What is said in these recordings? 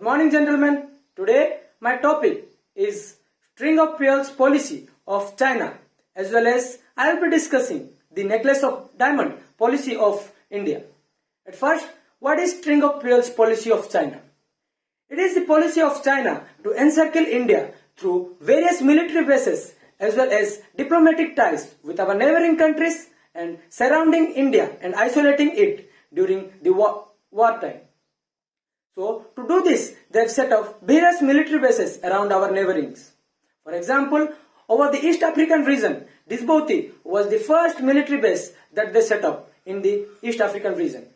Good morning, gentlemen. Today my topic is string of pearls policy of China, as well as I will be discussing the necklace of diamond policy of India. At first, what is string of pearls policy of China? It is the policy of China to encircle India through various military bases as well as diplomatic ties with our neighboring countries and surrounding India and isolating it during the wartime. So, to do this, they have set up various military bases around our neighborings. For example, over the East African region, Djibouti was the first military base that they set up in the East African region.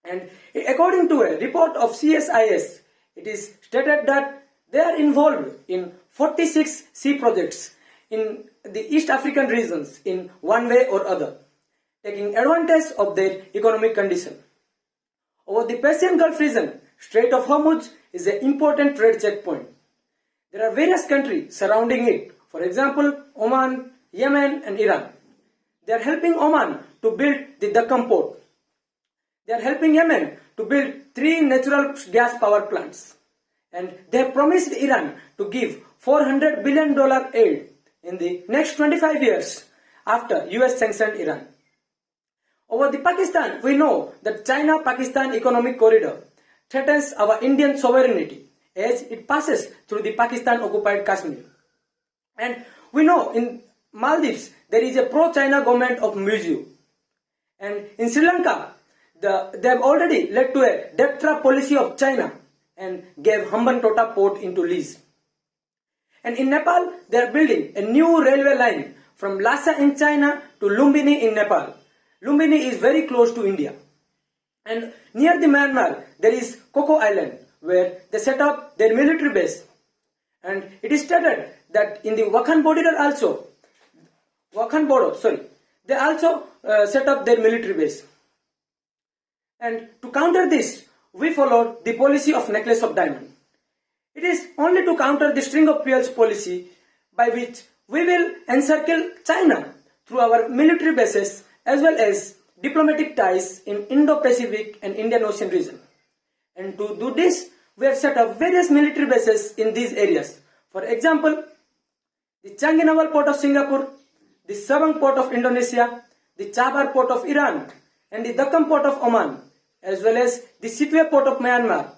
And according to a report of CSIS, it is stated that they are involved in 46 sea projects in the East African regions in one way or other, taking advantage of their economic condition. Over the Persian Gulf region, Strait of Hormuz is an important trade checkpoint. There are various countries surrounding it, for example, Oman, Yemen and Iran. They are helping Oman to build the Deccan port. They are helping Yemen to build 3 natural gas power plants. And they have promised Iran to give $400 billion aid in the next 25 years after US sanctioned Iran. Over the Pakistan, we know that China-Pakistan economic corridor threatens our Indian sovereignty as it passes through the Pakistan-occupied Kashmir. And we know in Maldives there is a pro-China government of Muju. And in Sri Lanka, they have already led to a debt trap policy of China and gave Hambantota port into lease. And in Nepal, they are building a new railway line from Lhasa in China to Lumbini in Nepal. Lumbini is very close to India. And near the Myanmar, there is Coco Island, where they set up their military base. And it is stated that in the Wakhan border they also set up their military base. And to counter this, we followed the policy of necklace of diamond. It is only to counter the string of pearls policy by which we will encircle China through our military bases as well as diplomatic ties in Indo-Pacific and Indian Ocean region. And to do this, we have set up various military bases in these areas. For example, the Changi Naval Port of Singapore, the Sabang Port of Indonesia, the Chabar Port of Iran, and the Deccan Port of Oman, as well as the Sittwe Port of Myanmar,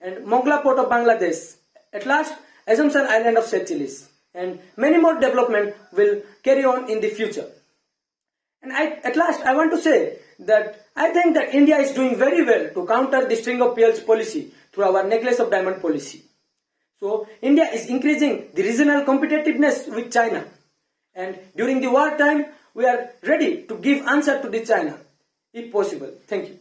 and Mongla Port of Bangladesh, at last Assumption Island of Seychelles, and many more development will carry on in the future. And at last I want to say that I think that India is doing very well to counter the string of pearls policy through our necklace of diamond policy. So India is increasing the regional competitiveness with China, and during the wartime we are ready to give answer to the China if possible. Thank you.